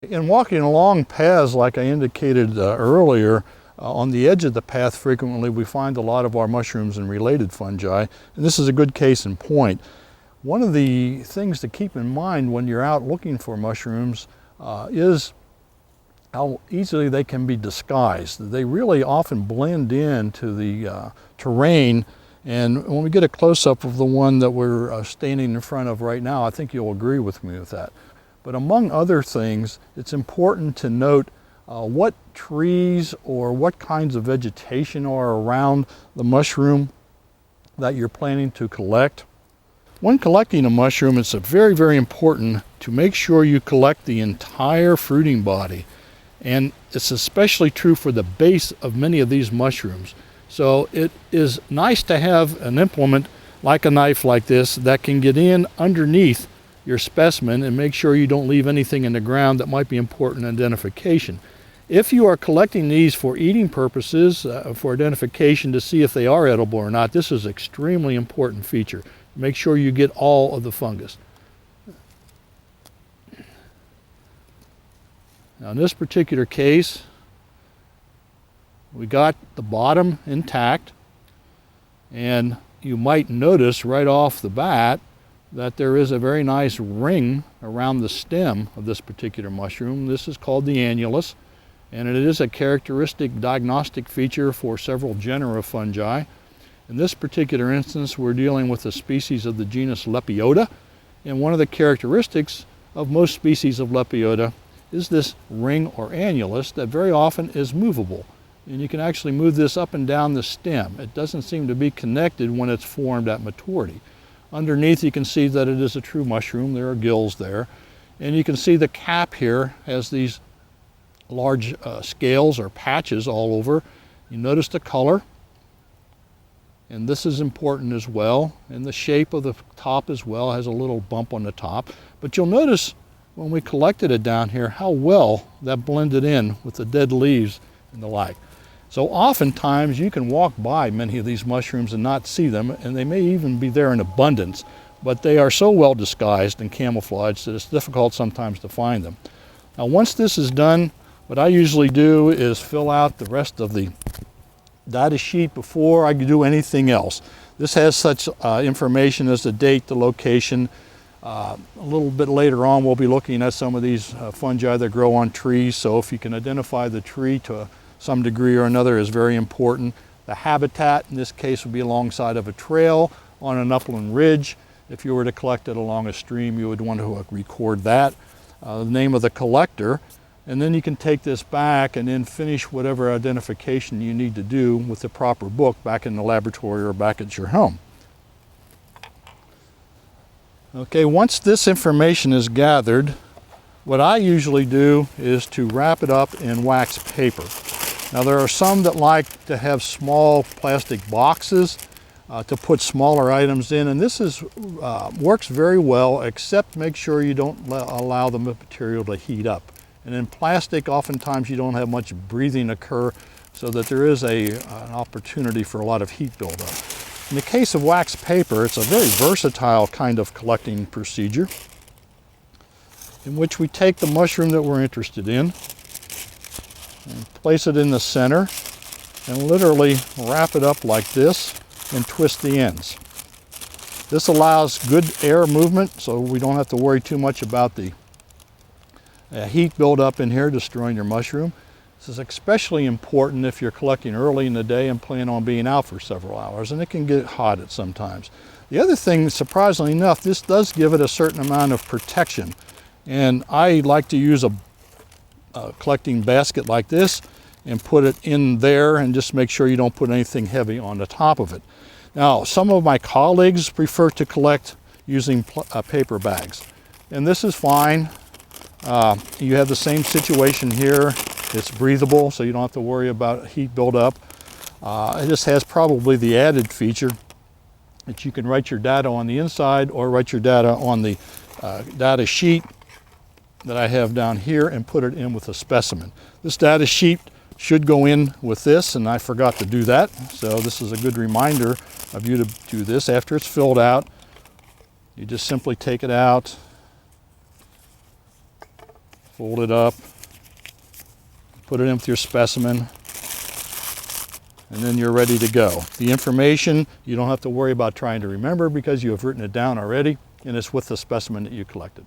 In walking along paths, like I indicated earlier, on the edge of the path frequently we find a lot of our mushrooms and related fungi, and this is a good case in point. One of the things to keep in mind when you're out looking for mushrooms is how easily they can be disguised. They really often blend into the terrain, and when we get a close-up of the one that we're standing in front of right now, I think you'll agree with me with that. But among other things, it's important to note what trees or what kinds of vegetation are around the mushroom that you're planning to collect. When collecting a mushroom, it's very, very important to make sure you collect the entire fruiting body. And it's especially true for the base of many of these mushrooms. So it is nice to have an implement like a knife like this that can get in underneath your specimen and make sure you don't leave anything in the ground that might be important identification. If you are collecting these for eating purposes, for identification to see if they are edible or not, this is an extremely important feature. Make sure you get all of the fungus. Now in this particular case, we got the bottom intact, and you might notice right off the bat that there is a very nice ring around the stem of this particular mushroom. This is called the annulus, and it is a characteristic diagnostic feature for several genera of fungi. In this particular instance, we're dealing with a species of the genus Lepiota, and one of the characteristics of most species of Lepiota is this ring or annulus that very often is movable. And you can actually move this up and down the stem. It doesn't seem to be connected when it's formed at maturity. Underneath you can see that it is a true mushroom. There are gills there. And you can see the cap here has these large scales or patches all over. You notice the color, and this is important as well. And the shape of the top as well has a little bump on the top. But you'll notice when we collected it down here how well that blended in with the dead leaves and the like. So oftentimes you can walk by many of these mushrooms and not see them, and they may even be there in abundance, but they are so well disguised and camouflaged that it's difficult sometimes to find them. Now once this is done, what I usually do is fill out the rest of the data sheet before I do anything else. This has such information as the date, the location. A little bit later on we'll be looking at some of these fungi that grow on trees, so if you can identify the tree to some degree or another is very important. The habitat in this case would be alongside of a trail on an upland ridge. If you were to collect it along a stream, you would want to record that. The name of the collector, and then you can take this back and then finish whatever identification you need to do with the proper book back in the laboratory or back at your home. Okay, once this information is gathered, what I usually do is to wrap it up in wax paper. Now there are some that like to have small plastic boxes to put smaller items in, and this is works very well, except make sure you don't allow the material to heat up. And in plastic, oftentimes you don't have much breathing occur, so that there is an opportunity for a lot of heat buildup. In the case of wax paper, it's a very versatile kind of collecting procedure in which we take the mushroom that we're interested in and place it in the center and literally wrap it up like this and twist the ends. This allows good air movement, so we don't have to worry too much about the heat buildup in here destroying your mushroom. This is especially important if you're collecting early in the day and plan on being out for several hours, and it can get hot at sometimes. The other thing, surprisingly enough, this does give it a certain amount of protection. And I like to use a collecting basket like this and put it in there and just make sure you don't put anything heavy on the top of it. Now, some of my colleagues prefer to collect using paper bags, and this is fine. You have the same situation here. It's breathable, so you don't have to worry about heat buildup. It just has probably the added feature that you can write your data on the inside or write your data on the data sheet that I have down here and put it in with a specimen. This data sheet should go in with this, and I forgot to do that. So this is a good reminder of you to do this. After it's filled out, you just simply take it out, fold it up, put it in with your specimen, and then you're ready to go. The information you don't have to worry about trying to remember because you have written it down already, and it's with the specimen that you collected.